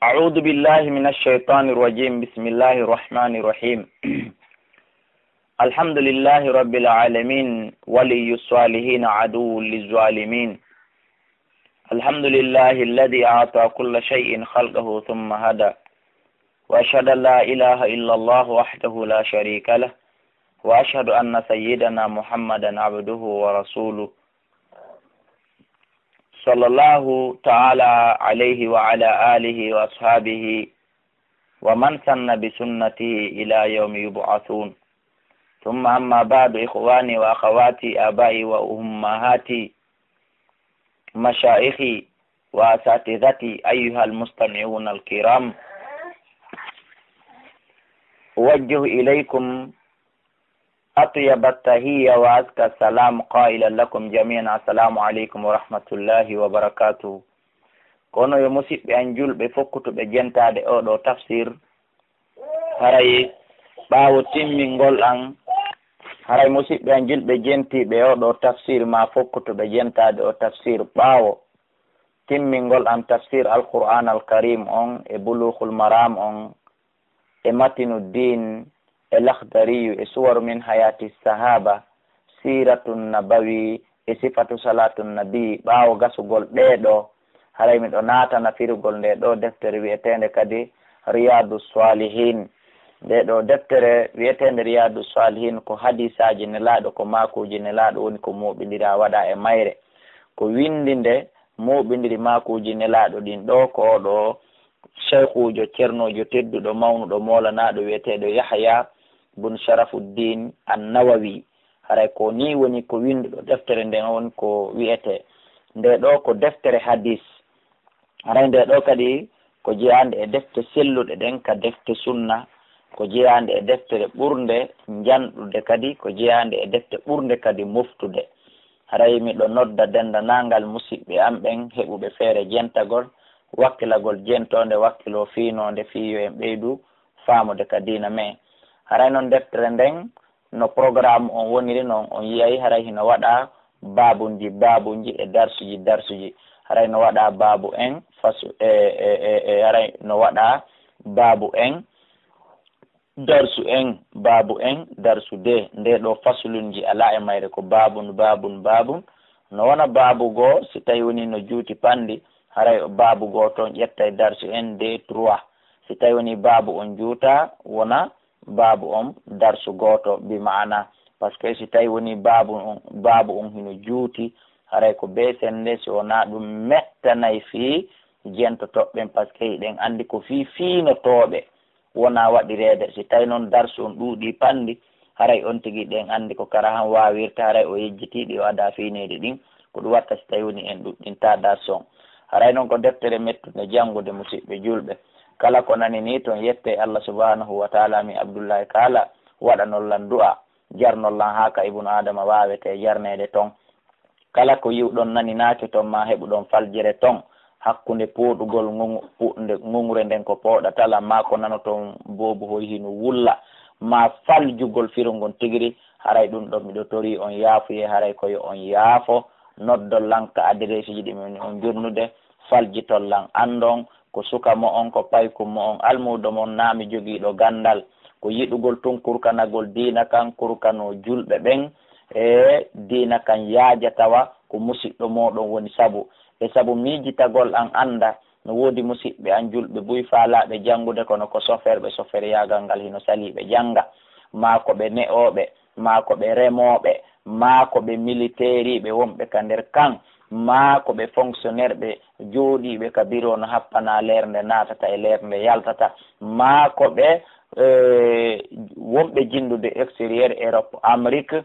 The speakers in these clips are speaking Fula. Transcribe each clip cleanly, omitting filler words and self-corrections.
أعوذ بالله من الشيطان الرجيم. بسم الله الرحمن الرحيم. الحمد لله رب العالمين، ولي الصالحين، عدو للظالمين. الحمد لله الذي أعطى كل شيء خلقه ثم هدى، وأشهد أن لا إله إلا الله وحده لا شريك له، وأشهد أن سيدنا محمدا عبده ورسوله صلى الله تعالى عليه وعلى آله وأصحابه ومن سن بسنته إلى يوم يبعثون. ثم أما بعد، إخواني وأخواتي، آبائي وأمهاتي، مشايخي وأساتذتي، أيها المستمعون الكرام، أوجه إليكم أطيب التحية وأزكى السلام قائلا لكم جميعا: السلام عليكم ورحمة الله وبركاته. kono yo musidɓe an julɓe fokkutuɓe jentade oɗo tafsir, haray ɓaawo timmingol an, haray musidɓe an julɓe jentiɓe oɗo tafsir ma fokkutuɓe jentade o tafsir ɓaawo timmingol an tafsir alqur'an alkarim on e bulughul maram on e matinuddin e lakhdariyu e suwaru min hayati sahaba, siratun nabawi e sifatu salatun nabi. ɓaawo gasugol ɗeɗo haray miɗo naatana firugol nde ɗo deftere wiyetende kadi riyadu salihin. nde ɗo deftere wiyetende riyadu salihin ko hadisaji nelaɗo, ko makuji nelaɗo woni ko muɓidira waɗa e mayre, ko windi nde muɓidiri makuji nelaɗo ɗin ɗo ko ɗo cheikhujo ceernojo tedduɗo mawnuɗo molanaɗo wiyeteɗo Yahya bun Sharafuddin an-Nawawi. haray ko ni woni ko winduɗo deftere nden on ko wiyete nde ɗo ko deftere hadis. haray nde ɗo kadi ko jeyande e defte selluɗe ɗen ka defte sunna, ko jeyande e deftere ɓurde janɗude, kadi ko jeyande e defte ɓurde kadi moftude. haray miɗo nodda dendanangal musidɓe am ɓen heɓuɓe feere jentagol, wakkilagol jentonde, wakkilo fiinode fiyo en ɓeydu faamude ka diina me. haray noon deftere nden no programme on woniri noon on yiyay, haray hino waɗa babunji e darsuji. haray no waɗa babu en fasu haray no waɗa babu en darsu en, babu en darsu de. nde ɗo fasulunji ala e mayre ko babun. no wona babu goo si tawi woni no juuti pandi, haray babu goo toon ƴettay darsu en de 3. si tawi woni babu on juuta wona babu on darsu goto, bi maana par ce que si tawi woni babu on hino juuti, haray ko be sende si wona ɗum mettanayi fi jentotoɓɓen, par ce que hiɗen andi ko fiinotoɓe wona waɗirede. si tawi noon darsu on ɗuuɗi pandi, haray on tigui ɗen andi ko kara han wawirta, haray o yejjitiɗi o ada fiinede ɗin. ko ɗum watta si tawi woni en ɗuɗɗinta darsu on. haray noon ko deftere mettude janngude musidɓe julɓe. kala ko nani ni toon yette Allah subhanahu wa ta'ala, mi Abdoullahi Kala waɗanollan du'a, jarnollan haka ibnu adama wawete jarnede ton. kala ko yiwɗon nani naake toon ma heɓuɗon faljere ton hakkunde poɗugol ŋuŋre nden ko poɗatala, ma ko nano toon bobu hoy hino wulla, ma faljugol firungon tigiri. haray ɗum ɗon miɗo tori on yaafuye, haray koyo on yaafo. noddollan ka adresse ji ɗimin on jurnude, faljitollan andon ko suka mo on, ko payku mo on, almudo mon naami jogiiɗo gandal, ko yiɗugol tun kurkanagol diina kan, kurkano julɓe ɓen e diina kan yaaja tawa ko musidɗo moɗon woni sabu e sabu miijitagol an anda no woodi musidɓe an julɓe buy faalaɓe janngude kono ko soferɓe yagal ngal hino saliɓe jannga, ma ko ɓe ne'oɓe, ma ko ɓe remoɓe, ma ko ɓe militaire ɓe wonɓe ka nder kan, ma ko ɓe fonctionnaire ɓe jooɗiɓe ka bureau no happana lernde natata e lernde yaltata, ma ko ɓe wonɓe jindude extérieur, Europe, Amérique,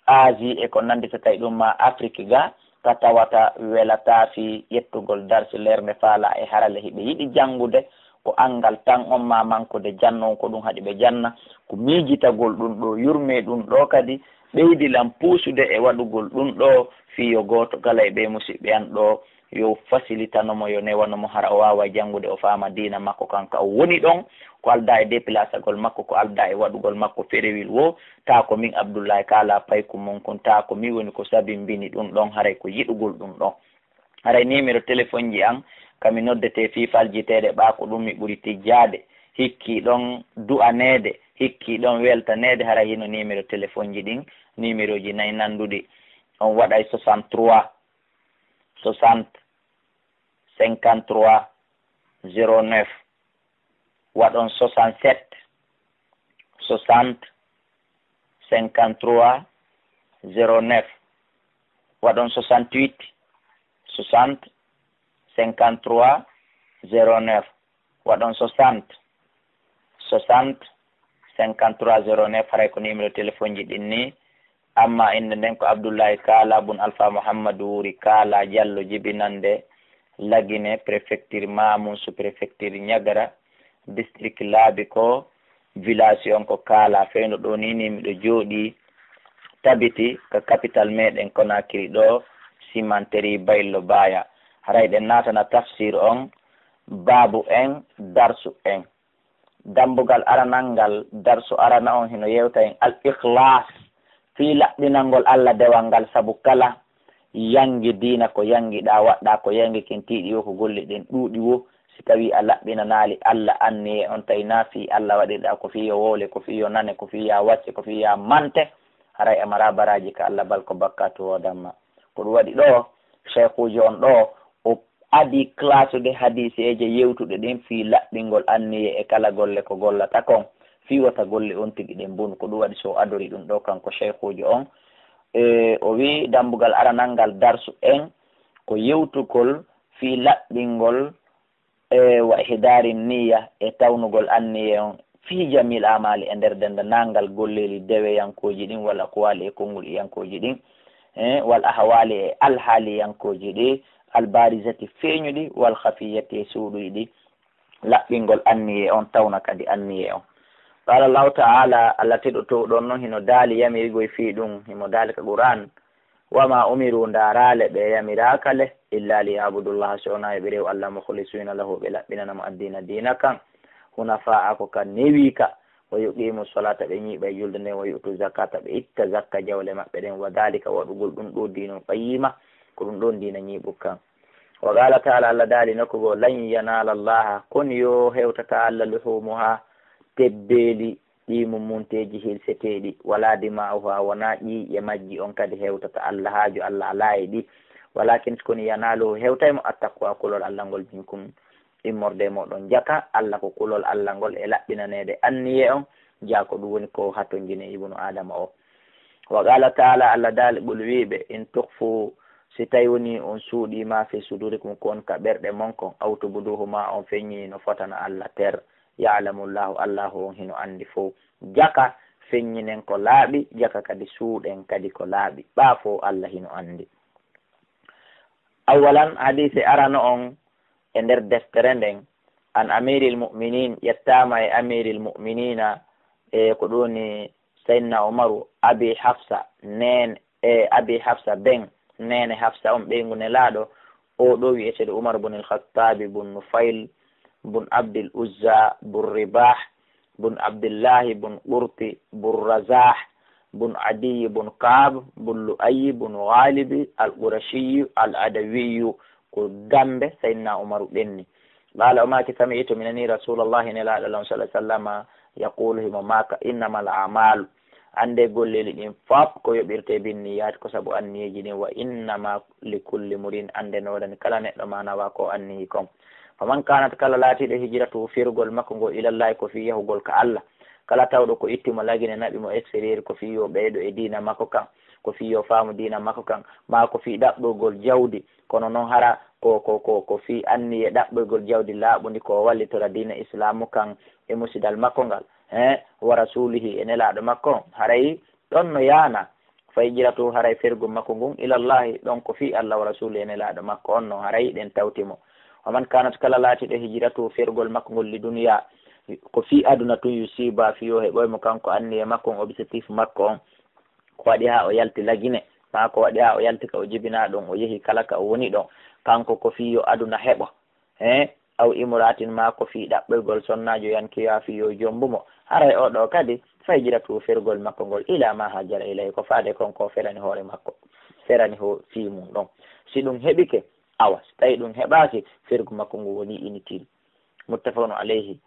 Asie e ko nandita tawi ɗum ma Afrique ga, ka tawata welata fi ƴettugol darsi lernde faala e harale hiɓe yiɗi janngude ko angal tan on, ma mankude jannon ko ɗum haɗi ɓe janna, ko miijitagol ɗum ɗo, yurme ɗum ɗo kadi ɓeydilan puusude e waɗugol ɗum ɗo fiyo goto kala e ɓe musidɓe an ɗo yo facilitanomo, yo newanomo hara o wawa janngude o faama diina makko kanka o woni ɗon, ko alda e déplacagol makko, ko alda e waɗugol makko ferewil wo, ta ko min Abdoullahi Kala payku mon kon, ta ko mi woni ko sabi mbini ɗum ɗon, haray ko yiɗugol ɗum ɗon. haray numéro téléphone ji an kami noddete fifaljiteɗe ɓa ko ɗum mi ɓuri tijjade hikki ɗon du'anede hikki ɗon weltanede hara hino numéro téléphone ji ɗin numéro ji nayyi nanduɗi on waɗay 63 60 53 09 waɗon 67 60 53 09 waɗon 68 60 53 09 waɗon 60 60 53 09 haray ko numéro téléphone ji ɗin ni. amma inde nden ko Abdoullahi Kala bun Alpha Mouhammadou Wuri Kala Diallo jibinande Lagine préfecture Mamoun sous préfecture Niagara district laabi ko village on ko Kala feyno ɗo ni miɗo jooɗi tabiti ko capital meɗen Conakry ɗo cimenterie Baylo Baya. haray ɗen natana tafsir on babu en darsu en dambugal aranal darsu arana on hino yewta en al ikhlas fi laɓɓinalngol Allah dewal ngal sabu kala yangi diina ko yangiɗa waɗɗa ko yangi kentiɗi wo ko golle ɗen ɗuuɗi wo si tawi a laɓɓinanali Allah anni e on tawi na fi Allah waɗirɗa ko fiyo wowle ko fiyo nane ko fiya wacce ko fiya mante haray e mara baraji ka Allah bal ko bakkatu wodanma. ko ɗum waɗi ɗo cheikhuji on ɗo o adi classe de hadiseje yewtuɗe ɗen fi laɓɓingol anniye e kala golle ko gollata kon fiwata golle on tigi ɗen bonu. ko ɗum waɗi so adori ɗum ɗo kanko cheikhuji on o wi dambugal aranal ngal darsu en ko yewtugol fi laɓɓingol wa hidari niya e tawnugol anniye on fi jamil amali e nder dendanangal golleli deweyankoji ɗin walla ko wali e konngol iyankoji ɗin wal ahwali e alhaali yankoji ɗi albarisati feeñuɗi wal khafiyati e suuɗuyɗi laɓɓingol anniye on tawna kadi anniye on. qala allahu ta'ala Allah teɗo to ɗon noon hino daali yamirigoy fi ɗum himo daali ka Qur'an wama umiru ndarale ɓe yamirakale illa liyabudullah sona ɓe rew Allah mukhlisina lahu ɓe laɓɓinanamo addina dina kan hunafa'a ko kan newi ka wa yuqimu salata ɓe ñiiɓa e julde nden wa yu'tu zakata ɓe itta zakka jawle maɓɓe ɗen wa dalika waɗugol ɗum ɗo dino qayima ko ɗum ɗon dina ñiiɓu kan. wa qala ta'ala Allah daali nokkugo lan yanala allaha kon yo hewtata Allah luhumuha tebbeli ɗi mummunteji hilseteɗi wala dima'uha wona ƴi e majji on kadi hewtata Allah haaju Allah ala e ɗi walakin koni yanaluhu hewtaymo attaqwa kulol Allah ngol minkum immorde moɗon jaka Allah ko kulol Allah ngol e laɓɓinanede anniye on jako ɗum woni ko hattojine ibnu adama o. wa qala ta'ala Allah daali ɓul wiɓe in tukfu si tawi woni on suuɗi ma fi sudurikum kon ka ɓerɗe mon kon awtubuduhu ma on feññi no fotana Allah ter ya'lamullahu Allahu on hino andi fo jaka feññinen ko laaɓi jaka kadi suuɗen kadi ko laaɓi ɓa fo Allah hino andi. awalan hadise arano on e nder deftere nden an amiril mu'minin yettama e amiril mu'minina e ko ɗoni sayyidina Umaru abi Hafsa nen e abi Hafsa ben nene Hafsa on ɓeygu nelaɗo o ɗo wi'eteɗo Umar bun al-Khattabi bun Nufail bun Abdul Uzza bun Ribah bun Abdullahi bun Qurti bun Razah bun Adiy bun Ka'b bun Lu'ay bun Ghalib al-Qurashi al-Adawi ko gambe sayyidina Umaru ɓenni. qala umaki sami'tu minani rasulullahi nelaɗo sallallahu alaihi wasallam yaqulu himo maka innamal a'malu ande golleli ɗin fop ko yoɓirte binniyat ko saabu anniyeji ɗin wa innama likulli murin ande noɗani kala neɗɗo ma nawa ko anniyi kon faman kanat kala laatiɗo hijratu firgol makko ngo ilallahi ko fi yahugol ka Allah kala tawɗo ko ittimo lagine naɓi mo extérieur ko fi yo ɓeyɗo e dina makko kan ko fi yo faamu dina makko kan ma ko fi ɗaɓɓogol jawdi kono noon hara ko fi anniye ɗaɓɓogol jawdi laaɓundi ko wallitora dina islamu kan e musidal makko ngal wa rasulihi e nelaɗo makko haray ɗon no yaana fa hijratu haray fergu makko ngun ilallahi ɗon ko fi Allah wa rasulihi e nelaɗo makko on no haray ɗen tawtimo. waman kanat kala laatiɗo hijratu fergol makko ngol li duniya ko fi aduna tun yusiba fi yo heɓoymo kanko anniye makko on objectif makko on ko waɗi ha o yalti lagine ma ko waɗi ha o yalti ka o jibina ɗon o yeehi kala ka o woni ɗon kanko ko fi yo aduna heɓo aw imratin ma ko fi ɗaɓɓoygol sonnajo yankiya fi yo jombumo haray oɗo kadi fa hijratu fergol makko ngol ila ma hajara ilay ko faade kon ko ferani hoore makko ferani ho fi mum ɗon si ɗum heɓike awas tawi ɗum heɓaki fergu makko ngu woni inutile. Muttafaqun alayhi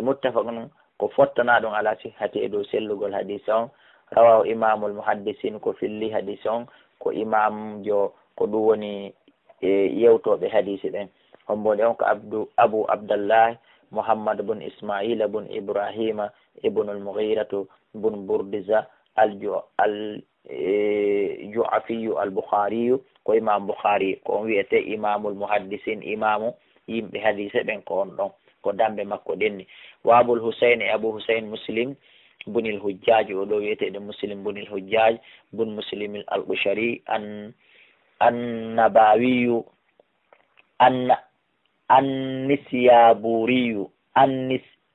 muttafaqun ko fottana ɗum ala sihhati e dow sellugol hadise on. Rawahu imamul muhaddisin ko filli hadise on ko imam jo ko ɗum woni yewtoɓe hadise ɗen. hombode on ko abu abdallah muhammad bun ismaila bun ibrahima ibnul mughiratu bun burdiza ju'afiyu al-bukhariyu ko imam bukhari ko on wiyete imamul muhaddisin imamu yimɓe hadise ɓen ko on ɗon ko dambe makko ɗenni. wa abul husayn e abu husayn muslim bunil hujjaj o ɗo wiyeteɗe muslim bunil hujjaj bun muslim al-bushari annabawiyu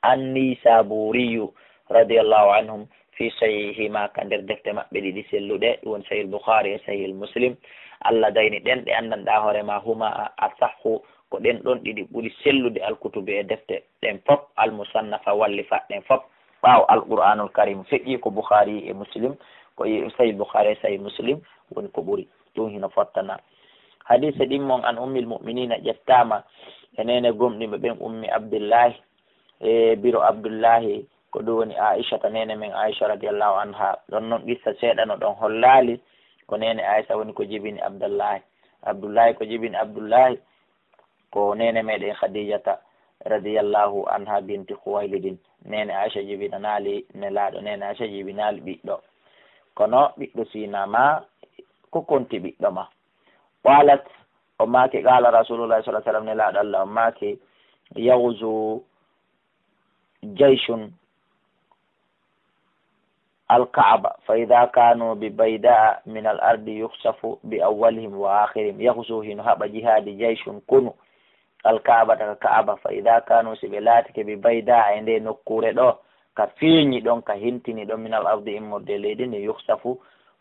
annisaburiyu radiyallahu anhum fi sahihima ka nder defte maɓɓe ɗiɗi selluɗe won sahih bukhari e sahih muslim. Allah dayni ɗen ɗe andanɗa hoorema huma asahhu ko ɗen ɗon ɗiɗi ɓuri sellude alkutube e defte ɗen fop almusannafa walli faɗɗen fop ɓaawo alqur'anul karim feƴƴi ko bukhari e muslim ko sahih bukhari e sahih muslim woni ko ɓuri ɗum hino fottana. hadise ɗimmon an ummil mu'minina ƴettama enene gomɗiɓe ɓen ummi abdullahi e biro abdullahi ko ɗum woni aishata nene men aicha radiallahu anha. ɗon noon qissa seeɗano ɗon hollali ko nene aicha woni ko jibini abdullahi ko jibini abdullahi ko nene meɗen khadijata radiallahu anha binti khuwaylidin. nene aicha jibinanali nelaɗo nene aicha jibinali ɓiɗɗo kono ɓiɗɗo sinama ko konti ɓiɗɗo ma. qalat o maki qala rasulullah sallallahu alaihi wasallam nelaɗo Allah o maki yawzu jayshun الكعبة فإذا كانوا ببيداء من الأرض يخسف بأولهم وآخرهم يخسوهن هب جهاد جيش كنوا الكعبة كعبة فإذا كانوا سبلاتك ببيداء عند نكور دو كفيني دون كهنتني دون من الأرض إمود ليدين يخسف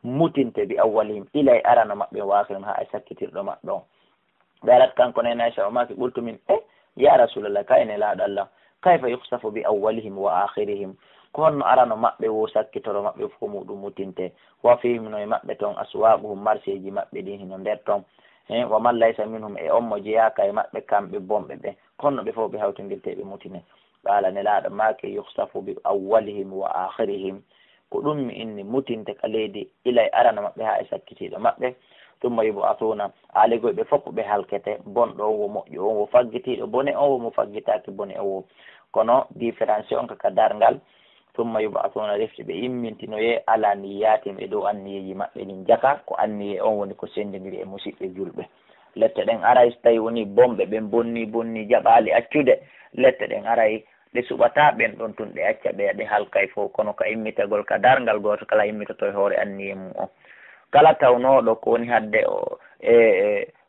متنت بأولهم إلى أرانا مأبي وآخرهم ها أسكتر دو مأبي دارت كان كوني ناشا وما قلت من يا رسول الله كاين لا الله كيف يخسف بأولهم وآخرهم kono arano maɓɓe wo sakkitoro maɓɓe fof muɗum mutinte wa fihim no e maɓɓe toon aswaquhum marseji maɓɓe ɗin hino nder toon wa man laysa minhum e on mo jeyaka e maɓɓe kamɓe bomɓe ɓe kono ɓe fof ɓe hawtodirteɓe mutine. qala nelaɗo make yuhsafu bi awwalihim wa akhirihim ko ɗum mi inni mutinte ka leydi ilay arano maɓɓe ha e sakkitiɗo maɓɓe tumma yub'athuna aligoyɓe fof ɓe halkete bonɗo on wo moƴƴo on wo faggitiɗo bone on wo mo faggitaki bone on wo kono différence on kaka darngal tumma yub'athuna refti ɓe immintinoye ala niyatim e dow anniyeji maɓɓe ɗin jaka ko anniye on woni ko sendidiri e musidɓe julɓe. lette ɗen aray so tawi woni bomɓe ɓen bonni jaɓali accude lette ɗen aray ɗe suɓata ɓen ɗon tun ɗe acca ɗe halkay fof kono ka immitagol ka darngal goto kala immitoto e hoore anniye mum on. kala tawnoɗo ko woni hadde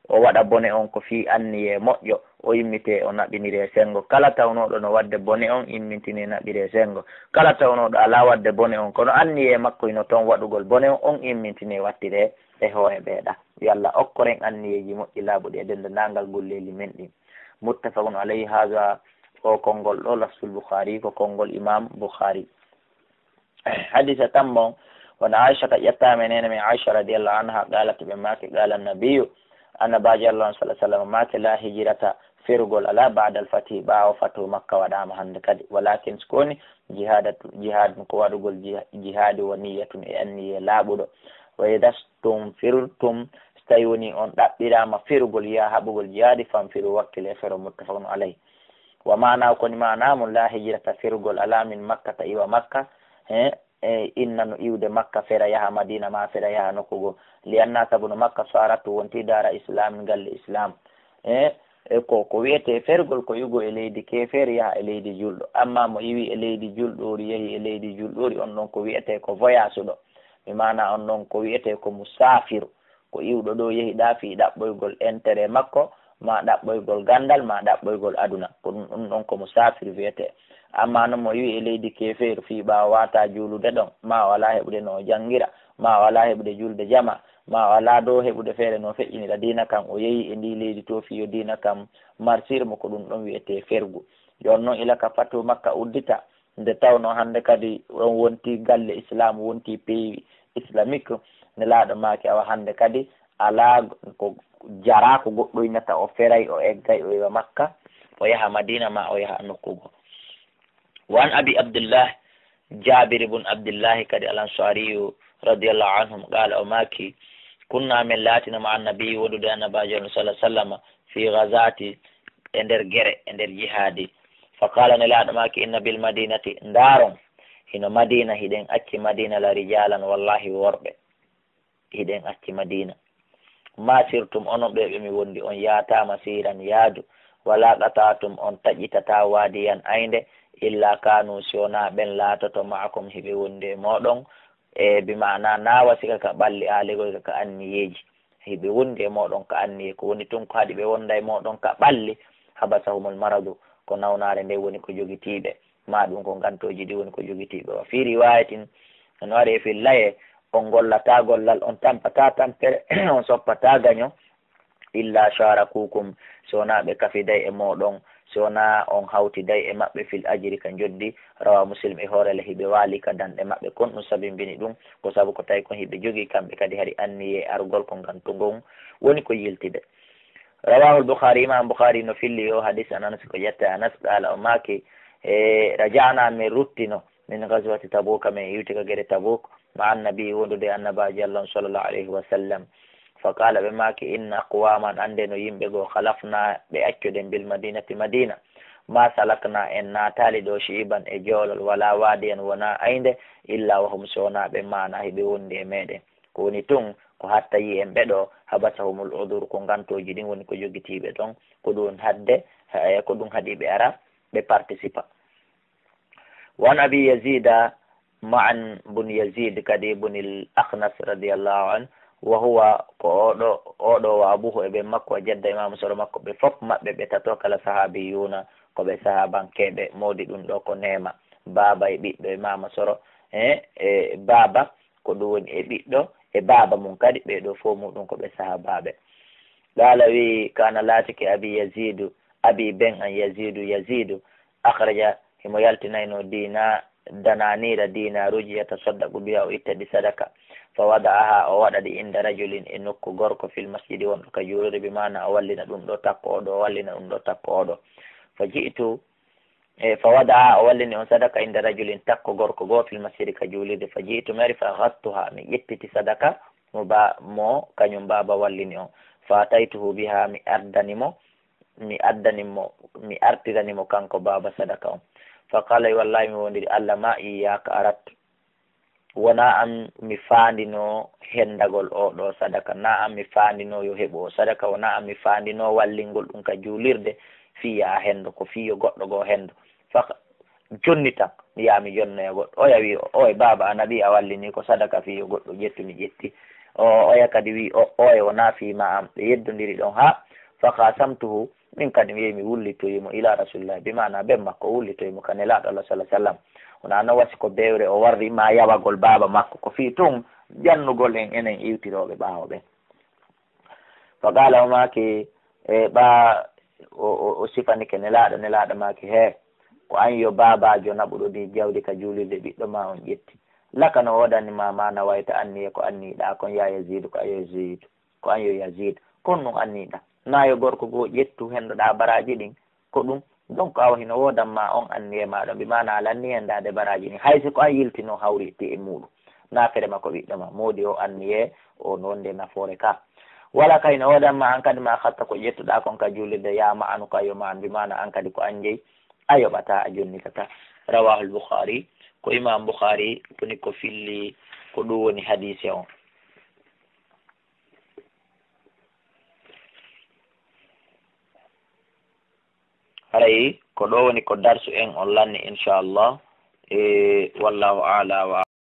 o waɗa bone on ko fi anniye moƴƴo o immite o naɓiniri e sengo. kala tawnoɗo no wadde bone on immintini naɓiri e sengo. kala tawnoɗo ala wadde bone on kono anniye makko ino toon waɗugol bone on immintini wattire e hoore ɓeeɗa. yalla okkoren anniyeji moƴƴi laaɓuɗi e dendangal golleli men ɗin. muttafaqun alayhi haga o konngol ɗo lafsul bukhari ko konngol imam bukhari. hadisa tammon wona aicha ka ƴettame nene min aicha radiallahu anha qalat ɓe make qala nabiyu annabaji allah sallallahu alaihi wasallam make la hijrata ferugol ala ba'dal fatih ɓaawo fatu makka waɗama hande kadi walakin skoni jihad ko waɗugol jihadi wa niyatun e anniye laaɓuɗo wa idastum firtum so tawi woni on ɗaɓɓirama ferugol yiya haɓugol jihadi famfiru wakkile e fero muttafaqun alayhi. wa mana koni manamum la hijrata ferugol ala min makkata iwa makka inna no iwde makka fera yaha madina ma fera yaha nokkugo li anna sabu no makka saratu wonti dara islam galle islam ko wiyete fergol ko yugo e leydi kefere yaha e leydi julɗo amma mo iwi e leydi julɗori yehi e leydi julɗori on ɗon ko wiyete ko voyage ɗo mi mana on ɗon ko wiyete ko musafiru ko iwɗo ɗo yehi ɗaafi ɗaɓɓoygol intérêt makko ma ɗaɓɓoygol gandal ma ɗaɓɓoygol aduna ko ɗum ɗon ko musafir wiyete. amma no mo wi e leydi kefeeru fi ɓaawa wata juulude ɗon ma wala heɓude no jangira ma wala heɓude julde jama ma wala dow heɓude feere no feƴƴinira dina kam o yehi e ndi leydi to fiyo dina kam marsirmo ko ɗum ɗon wiyete fergu. jon noon ilaka fatu makka uddita nde tawno hande kadi on wonti galle islam wonti pays islamique ne laaɗo maake awa hande kadi ala ko jara ko goɗɗo innata o feray o eggay o yaha Makka o yaha Madina ma o yaha nokkugo. wan abi Abdullah Jabir ibn Abdullah kadi al-Ansari radiyallahu anhum qala o maki kunna min latina ma annabi wodude annabajo sallallahu alaihi wasallam fi ghazati e nder gere e nder jihadi fa qala ne laɗo maki inna bil madinati ndaron hino Madina hiɗen acci Madina la rijalan wallahi worɓe hiɗen acci Madina ma sirtum onon ɓe mi wondi on yatama siran yaadu wala qatatum on taƴitata wadiyan aynde illa kanu siona ɓen laatoto maakum hiɓe wondi e moɗon e bimana nawa sika ka ɓalli aligoy ka anniyeji hiɓe wondi e moɗon ka anniye ko woni tun ko haɗi ɓe wonda e moɗon ka ɓalli habasahumul maradu ko nawnare nde woni ko jogitiɓe ma ɗum ko gantoji ɗi woni ko jogitiɓe wa fi riwayatin no waɗe fi laye on gollata gollal on tampata tampere on soppata gaño illa sharakukum sowona ɓe kafiday e moɗon sowona on hawtiday e maɓɓe fil ajiri ka joddi rawa Muslim e hoorele hiɓe waali ka danɗe maɓɓe kon ɗum sabimbini ɗum ko saabu ko tawi kon hiɓe jogii kamɓe kadi hari anniye argol ko gantugon woni ko yiltide. rawahul Bukhari imam Bukhari no filli o hadis Anas ko ƴetta Anas qala o maki raja'na min ruttino min ghazwati Tabuk min yiwti ka gere Tabuk ma annabi wondude annabaji Allah sallallahu alayhi wa sallam fa qala ɓe maki inna aqwaman ande no yimɓe goo khalafna ɓe accuɗen bil madinati Madina ma salakna en natali ɗo shiban e joolol wala wadiyan wona aynde illa wahum sonaɓe mana heɓe wondi e meɗen ko woni tun ko hatta yi en ɓeɗo habasahumul udur ko gantoji ɗin woni ko jogitiɓe ɗon ko ɗum hadde ko ɗum haɗi ɓe ara ɓe participa. wan abi yazida ma'an bun yazid kadi bunil akhnas radiyallahu an wa huwa ko oɗo wa abuhu e ɓe makko jedda imam soro makko ɓe fof maɓɓe ɓe tato kala sahabiyuna ko ɓe sahabankeɓe modi ɗum ɗo ko nema baba e ɓiɗɗo imama soro e baba ko ɗum woni e ɓiɗɗo e baba mum kadi ɓeɗo fo muɗum ko ɓe sahabaɓe. qala wi kana latike abi yazidu abi ben an yazidu akhraja himo yaltinayno dananira dinaruji yatasaddaqu biha o ittadi sadaka fa wada'aha o waɗaɗi inda rajulin e nokku gorko fil masjidi wonɗo ka juulurde bi mana o wallina ɗum ɗo takko oɗo o wallina ɗum ɗo takko oɗo fa ji'tu fa wada'aha o wallini on sadaka inda rajulin takko gorko goo fil masjidi ka juulurde fa ji'tu mari fa ghattuha mi ƴettiti sadaka mo kañum baba wallini on fa taytuhu biha mi artiranimo kanko baba sadaka on fa qala wallahi mi wondiri Allah ma iyaka arat wona am mi faandino hendagol oɗo sadaka na am mi faandino yo heɓo sadaka wona am mi faandino wallingol ɗum ka juulirde fiya hendo ko fiyo goɗɗo goo hendo fa jonni tan mi yaha mi jonnoya goɗɗo oya wi o e baba anabi a wallini ko sadaka fiyo goɗɗo ƴettu mi ƴetti oya kadi wi oye wona fima am ɓe yeddodiri ɗon ha fa qasamtuhu min kadi mi yehi mi wullitoyimo ila rasulillah bimana ben makko wullitoyimo ka nelaɗo Allah sallallahu alaihi wasallam wona no wasi ko bewre o warri ma yawagol baba makko ko fi tun jannugol en enen iwtiroɓe ɓawo ɓen fa qala o maki ɓa o sifanike nelaɗo maki he ko an yo babajo naɓuɗo ni jawdi ka juulirde ɓiɗɗo ma on ƴetti laka no wodanima mana wayta anniye ko anniɗa kon ya yazid ko an yo yazid kon ɗum anniɗa nayo gorko goo ƴettu hendoɗa baraji ɗin ko ɗum donc awa hino wodanma on anniye maɗo mbi mana ala anniyendade baraji ɗin haysi ko an yiltino hawriti e muɗum nafere makko ɓiɗɗo ma modi o anniye o nonde nafoore ka wala ka hino wodanma an kadi ma hatta ko ƴettuɗa kon ka julirde yama anu ka yoma an mbi mana an kadi ko an jeeyi a yoɓata a jonnikata. rawahul Bukhari ko imam Bukhari woni ko filli ko ɗum woni hadise on. haray ko ɗo woni ko darsu en on lanni inchallah wallahu a'la wa